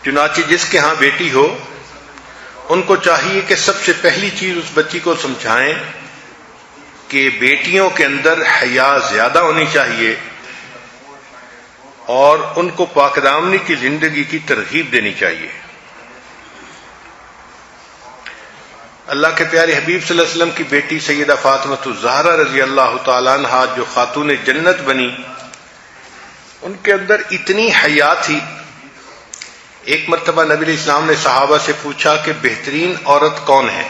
چنانچہ جس کے ہاں بیٹی ہو ان کو چاہیے کہ سب سے پہلی چیز اس بچی کو سمجھائیں کہ بیٹیوں کے اندر حیا زیادہ ہونی چاہیے اور ان کو پاک دامنی کی زندگی کی ترغیب دینی چاہیے۔ اللہ کے پیارے حبیب صلی اللہ علیہ وسلم کی بیٹی سیدہ فاطمہ الزہرا رضی اللہ تعالیٰ عنہا جو خاتون جنت بنی، ان کے اندر اتنی حیا تھی۔ ایک مرتبہ نبی علیہ السلام نے صحابہ سے پوچھا کہ بہترین عورت کون ہے؟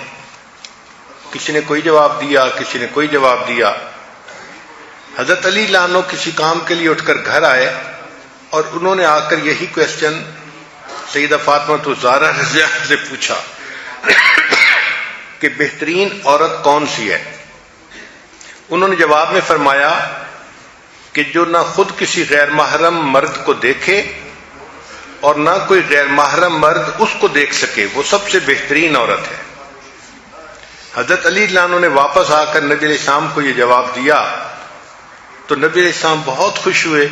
کسی نے کوئی جواب دیا، کسی نے کوئی جواب دیا۔ حضرت علی لانو کسی کام کے لیے اٹھ کر گھر آئے اور انہوں نے آ کر یہی کویسچن سیدہ فاطمہ الزہرا رضی اللہ عنہا سے پوچھا کہ بہترین عورت کون سی ہے؟ انہوں نے جواب میں فرمایا کہ جو نہ خود کسی غیر محرم مرد کو دیکھے اور نہ کوئی غیر محرم مرد اس کو دیکھ سکے، وہ سب سے بہترین عورت ہے۔ حضرت علی لانو نے واپس آ کر نبی علیہ السلام کو یہ جواب دیا تو نبی علیہ السلام بہت خوش ہوئے۔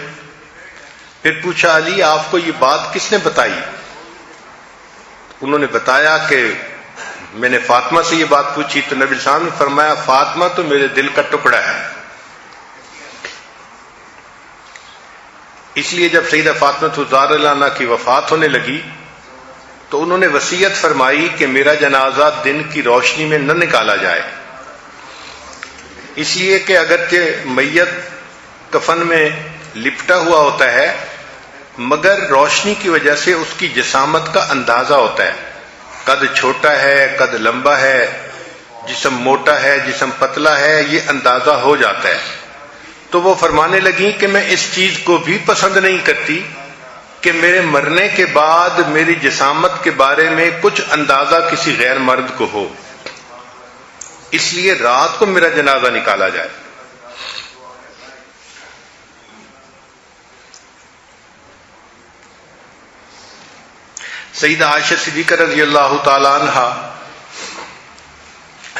پھر پوچھا علی آپ کو یہ بات کس نے بتائی؟ انہوں نے بتایا کہ میں نے فاطمہ سے یہ بات پوچھی تو نبی السلام نے فرمایا فاطمہ تو میرے دل کا ٹکڑا ہے۔ اس لیے جب سیدہ فاطمہ الزہرا کی وفات ہونے لگی تو انہوں نے وصیت فرمائی کہ میرا جنازہ دن کی روشنی میں نہ نکالا جائے، اس لیے کہ اگرچہ میت کفن میں لپٹا ہوا ہوتا ہے مگر روشنی کی وجہ سے اس کی جسامت کا اندازہ ہوتا ہے، قد چھوٹا ہے، قد لمبا ہے، جسم موٹا ہے، جسم پتلا ہے، یہ اندازہ ہو جاتا ہے۔ تو وہ فرمانے لگیں کہ میں اس چیز کو بھی پسند نہیں کرتی کہ میرے مرنے کے بعد میری جسامت کے بارے میں کچھ اندازہ کسی غیر مرد کو ہو، اس لیے رات کو میرا جنازہ نکالا جائے۔ سیدہ عائشہ صدیقہ رضی اللہ تعالی عنہا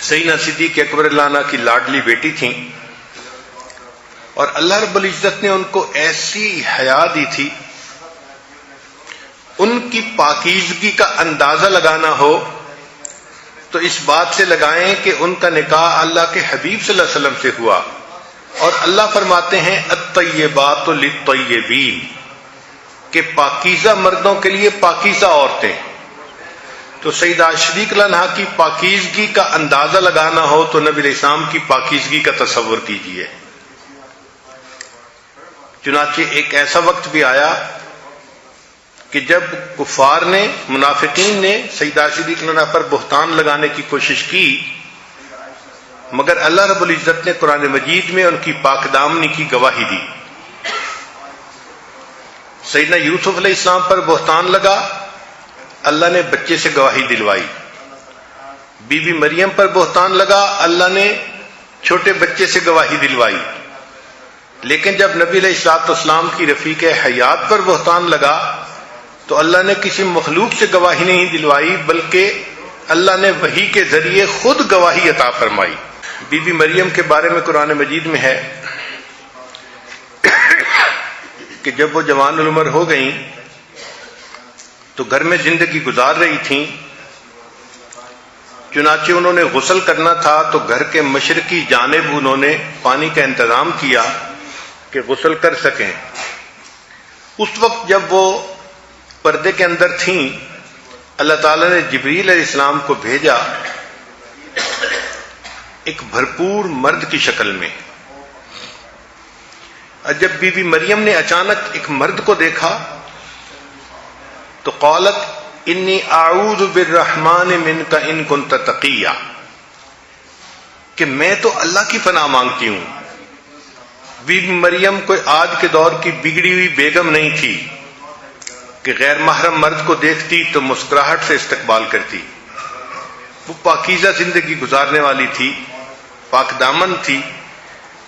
سیدنا صدیق اکبر اللہ عنہ کی لاڈلی بیٹی تھیں اور اللہ رب العزت نے ان کو ایسی حیا دی تھی، ان کی پاکیزگی کا اندازہ لگانا ہو تو اس بات سے لگائیں کہ ان کا نکاح اللہ کے حبیب صلی اللہ علیہ وسلم سے ہوا، اور اللہ فرماتے ہیں الطیبات للطیبین کہ پاکیزہ مردوں کے لیے پاکیزہ عورتیں۔ تو سیدہ صدیق عنہا کی پاکیزگی کا اندازہ لگانا ہو تو نبی علیہ السلام کی پاکیزگی کا تصور کیجئے۔ چنانچہ ایک ایسا وقت بھی آیا کہ جب کفار نے، منافقین نے سیدہ صدیق عنہا پر بہتان لگانے کی کوشش کی، مگر اللہ رب العزت نے قرآن مجید میں ان کی پاک دامنی کی گواہی دی۔ سیدنا یوسف علیہ السلام پر بہتان لگا، اللہ نے بچے سے گواہی دلوائی۔ بی بی مریم پر بہتان لگا، اللہ نے چھوٹے بچے سے گواہی دلوائی۔ لیکن جب نبی علیہ الصلوۃ والسلام کی رفیق حیات پر بہتان لگا تو اللہ نے کسی مخلوق سے گواہی نہیں دلوائی بلکہ اللہ نے وحی کے ذریعے خود گواہی عطا فرمائی۔ بی بی مریم کے بارے میں قرآن مجید میں ہے کہ جب وہ جوان العمر ہو گئیں تو گھر میں زندگی گزار رہی تھیں، چنانچہ انہوں نے غسل کرنا تھا تو گھر کے مشرقی جانب انہوں نے پانی کا انتظام کیا کہ غسل کر سکیں۔ اس وقت جب وہ پردے کے اندر تھیں، اللہ تعالیٰ نے جبریل علیہ السلام کو بھیجا ایک بھرپور مرد کی شکل میں۔ جب بی بی مریم نے اچانک ایک مرد کو دیکھا تو قالت انی اعوذ بالرحمن منک ان کنت تقیا، کہ میں تو اللہ کی پناہ مانگتی ہوں۔ بی بی مریم کوئی آج کے دور کی بگڑی ہوئی بیگم نہیں تھی کہ غیر محرم مرد کو دیکھتی تو مسکراہٹ سے استقبال کرتی۔ وہ پاکیزہ زندگی گزارنے والی تھی، پاک دامن تھی۔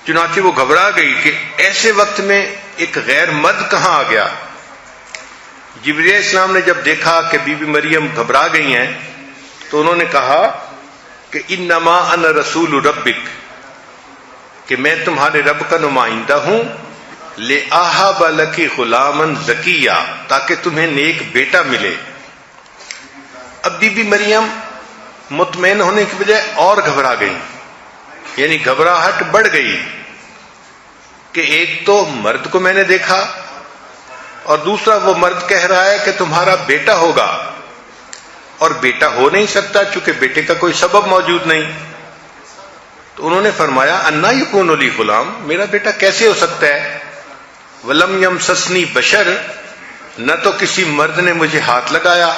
چنانچہ وہ گھبرا گئی کہ ایسے وقت میں ایک غیر مرد کہاں آ گیا۔ جبریل علیہ السلام نے جب دیکھا کہ بی بی مریم گھبرا گئی ہیں تو انہوں نے کہا کہ انما انا رسول ربک، کہ میں تمہارے رب کا نمائندہ ہوں لِأَهَبَ لَكِ غُلَامًا زَكِيًّا، تاکہ تمہیں نیک بیٹا ملے۔ اب بی بی مریم مطمئن ہونے کی بجائے اور گھبرا گئی، یعنی گھبراہٹ بڑھ گئی کہ ایک تو مرد کو میں نے دیکھا اور دوسرا وہ مرد کہہ رہا ہے کہ تمہارا بیٹا ہوگا، اور بیٹا ہو نہیں سکتا چونکہ بیٹے کا کوئی سبب موجود نہیں۔ تو انہوں نے فرمایا انا یکون لی غلام، میرا بیٹا کیسے ہو سکتا ہے؟ ولم یمسسنی بشر، نہ تو کسی مرد نے مجھے ہاتھ لگایا،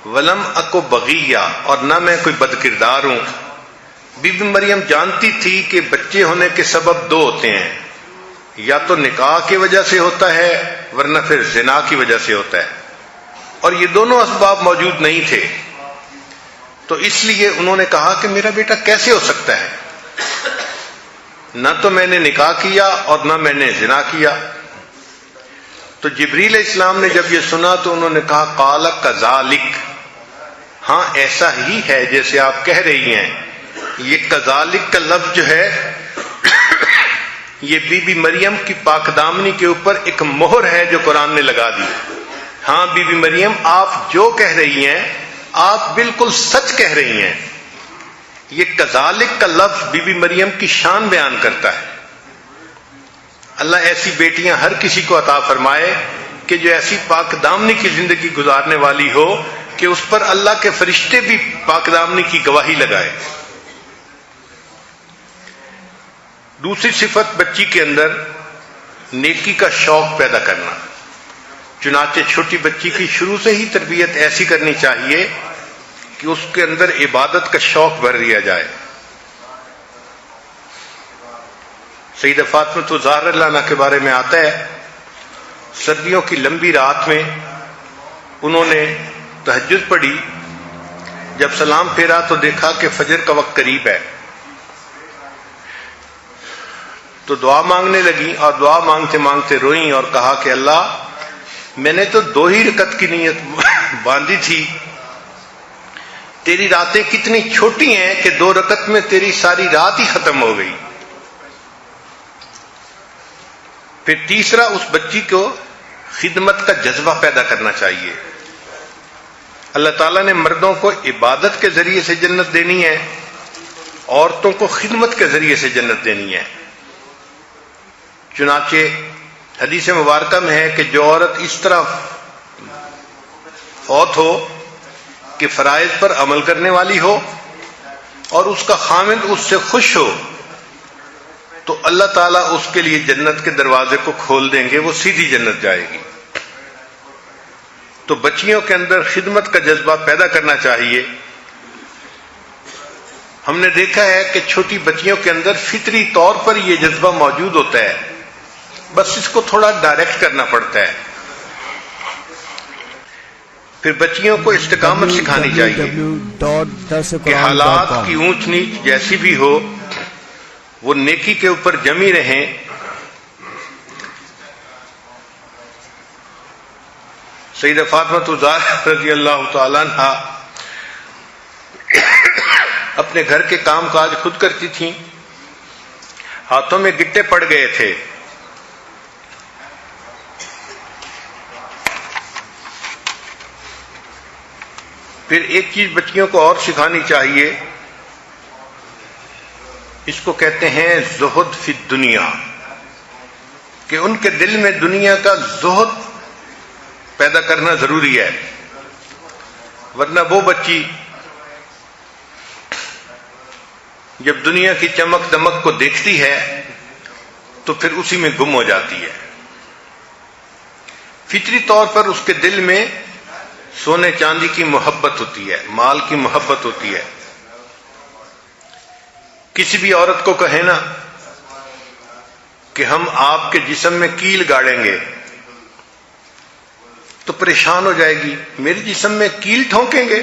ولم اکو بغیہ، اور نہ میں کوئی بد کردار ہوں۔ بی بی مریم جانتی تھی کہ بچے ہونے کے سبب دو ہوتے ہیں، یا تو نکاح کی وجہ سے ہوتا ہے ورنہ پھر زنا کی وجہ سے ہوتا ہے، اور یہ دونوں اسباب موجود نہیں تھے۔ تو اس لیے انہوں نے کہا کہ میرا بیٹا کیسے ہو سکتا ہے؟ نہ تو میں نے نکاح کیا اور نہ میں نے زنا کیا۔ تو جبریل علیہ السلام نے جب یہ سنا تو انہوں نے کہا قال کذالک، ہاں ایسا ہی ہے جیسے آپ کہہ رہی ہیں۔ یہ کذالک کا لفظ جو ہے یہ بی بی مریم کی پاک دامنی کے اوپر ایک مہر ہے جو قرآن نے لگا دی۔ ہاں بی بی مریم، آپ جو کہہ رہی ہیں آپ بالکل سچ کہہ رہی ہیں۔ یہ کذالک کا لفظ بی بی مریم کی شان بیان کرتا ہے۔ اللہ ایسی بیٹیاں ہر کسی کو عطا فرمائے کہ جو ایسی پاک دامنی کی زندگی گزارنے والی ہو کہ اس پر اللہ کے فرشتے بھی پاک دامنی کی گواہی لگائے۔ دوسری صفت بچی کے اندر نیکی کا شوق پیدا کرنا۔ چنانچہ چھوٹی بچی کی شروع سے ہی تربیت ایسی کرنی چاہیے کہ اس کے اندر عبادت کا شوق بھر دیا جائے۔ سیدہ فاطمہ الزہرا رضی اللہ عنہا کے بارے میں آتا ہے، سردیوں کی لمبی رات میں انہوں نے تہجد پڑھی، جب سلام پھیرا تو دیکھا کہ فجر کا وقت قریب ہے، تو دعا مانگنے لگی اور دعا مانگتے مانگتے روئیں اور کہا کہ اللہ میں نے تو 2 ہی رکعت کی نیت باندھی تھی، تیری راتیں کتنی چھوٹی ہیں کہ 2 رکعت میں تیری ساری رات ہی ختم ہو گئی۔ پھر تیسرا، اس بچی کو خدمت کا جذبہ پیدا کرنا چاہیے۔ اللہ تعالیٰ نے مردوں کو عبادت کے ذریعے سے جنت دینی ہے، عورتوں کو خدمت کے ذریعے سے جنت دینی ہے۔ چنانچہ حدیث مبارکہ میں ہے کہ جو عورت اس طرح فوت ہو کہ فرائض پر عمل کرنے والی ہو اور اس کا خامند اس سے خوش ہو تو اللہ تعالیٰ اس کے لیے جنت کے دروازے کو کھول دیں گے، وہ سیدھی جنت جائے گی۔ تو بچیوں کے اندر خدمت کا جذبہ پیدا کرنا چاہیے۔ ہم نے دیکھا ہے کہ چھوٹی بچیوں کے اندر فطری طور پر یہ جذبہ موجود ہوتا ہے، بس اس کو تھوڑا ڈائریکٹ کرنا پڑتا ہے۔ پھر بچیوں کو استقامت سکھانی چاہیے کہ حالات کی اونچ نیچ جیسی بھی ہو وہ نیکی کے اوپر جمی رہیں۔ سیدہ فاطمہ الزہرا رضی اللہ تعالیٰ عنہا اپنے گھر کے کام کاج خود کرتی تھیں، ہاتھوں میں گٹے پڑ گئے تھے، پھر ایک چیز بچیوں کو اور سکھانی چاہیے، اس کو کہتے ہیں زہد فی الدنیا، کہ ان کے دل میں دنیا کا زہد پیدا کرنا ضروری ہے، ورنہ وہ بچی جب دنیا کی چمک دمک کو دیکھتی ہے تو پھر اسی میں گم ہو جاتی ہے۔ فطری طور پر اس کے دل میں سونے چاندی کی محبت ہوتی ہے، مال کی محبت ہوتی ہے۔ کسی بھی عورت کو کہے نا کہ ہم آپ کے جسم میں کیل گاڑیں گے تو پریشان ہو جائے گی، میرے جسم میں کیل ٹھونکیں گے؟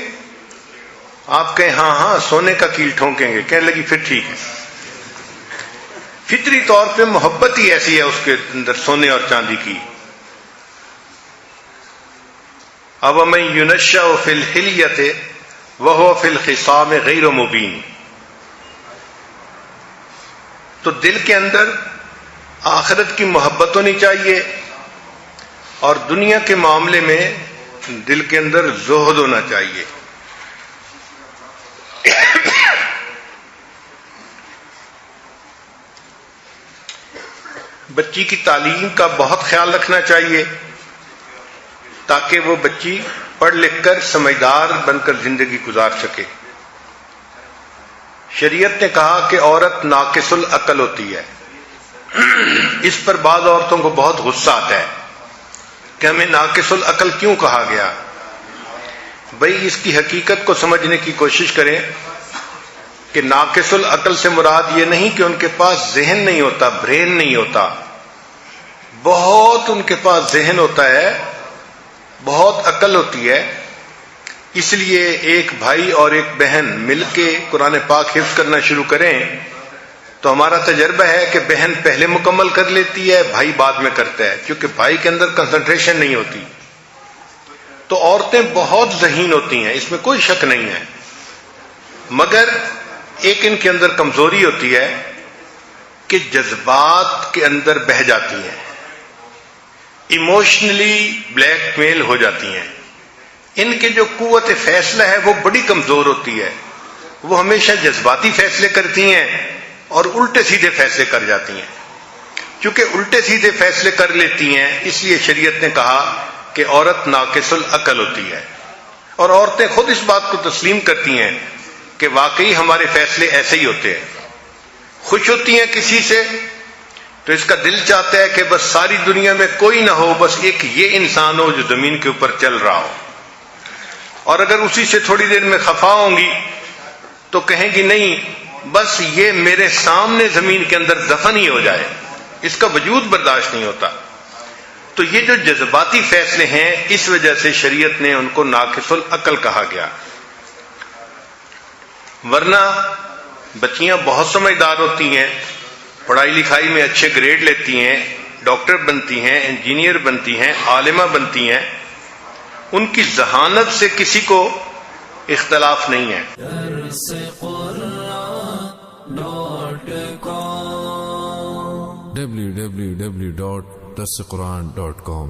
آپ کہیں ہاں ہاں سونے کا کیل ٹھونکیں گے، کہنے لگی پھر ٹھیک ہے۔ فطری طور پہ محبت ہی ایسی ہے اس کے اندر سونے اور چاندی کی۔ أَوَمَن يُنَشَّأُ فِي الْحِلْيَةِ وَهُوَ فِي الْخِصَامِ غَيْرُ مُبِينٍ، تو دل کے اندر آخرت کی محبت ہونی چاہیے اور دنیا کے معاملے میں دل کے اندر زہد ہونا چاہیے. بچی کی تعلیم کا بہت خیال رکھنا چاہیے تاکہ وہ بچی پڑھ لکھ کر سمجھدار بن کر زندگی گزار سکے. شریعت نے کہا کہ عورت ناقص العقل ہوتی ہے. اس پر بعض عورتوں کو بہت غصہ آتا ہے کہ ہمیں ناقص العقل کیوں کہا گیا. بھئی اس کی حقیقت کو سمجھنے کی کوشش کریں کہ ناقص العقل سے مراد یہ نہیں کہ ان کے پاس ذہن نہیں ہوتا، برین نہیں ہوتا. بہت ان کے پاس ذہن ہوتا ہے، بہت عقل ہوتی ہے. اس لیے ایک بھائی اور ایک بہن مل کے قرآن پاک حفظ کرنا شروع کریں تو ہمارا تجربہ ہے کہ بہن پہلے مکمل کر لیتی ہے، بھائی بعد میں کرتا ہے، کیونکہ بھائی کے اندر کنسنٹریشن نہیں ہوتی. تو عورتیں بہت ذہین ہوتی ہیں، اس میں کوئی شک نہیں ہے، مگر ایک ان کے اندر کمزوری ہوتی ہے کہ جذبات کے اندر بہہ جاتی ہیں، ایموشنلی بلیک میل ہو جاتی ہیں. ان کے جو قوت فیصلہ ہے وہ بڑی کمزور ہوتی ہے. وہ ہمیشہ جذباتی فیصلے کرتی ہیں اور الٹے سیدھے فیصلے کر جاتی ہیں. چونکہ الٹے سیدھے فیصلے کر لیتی ہیں اس لیے شریعت نے کہا کہ عورت ناقص العقل ہوتی ہے. اور عورتیں خود اس بات کو تسلیم کرتی ہیں کہ واقعی ہمارے فیصلے ایسے ہی ہوتے ہیں. خوش ہوتی ہیں کسی سے تو اس کا دل چاہتا ہے کہ بس ساری دنیا میں کوئی نہ ہو، بس ایک یہ انسان ہو جو زمین کے اوپر چل رہا ہو. اور اگر اسی سے تھوڑی دیر میں خفا ہوں گی تو کہیں گی نہیں، بس یہ میرے سامنے زمین کے اندر دفن ہی ہو جائے، اس کا وجود برداشت نہیں ہوتا. تو یہ جو جذباتی فیصلے ہیں اس وجہ سے شریعت نے ان کو ناقص العقل کہا گیا. ورنہ بچیاں بہت سمجھدار ہوتی ہیں، پڑھائی لکھائی میں اچھے گریڈ لیتی ہیں، ڈاکٹر بنتی ہیں، انجینئر بنتی ہیں، عالمہ بنتی ہیں. ان کی ذہانت سے کسی کو اختلاف نہیں ہے. www.darsequran.com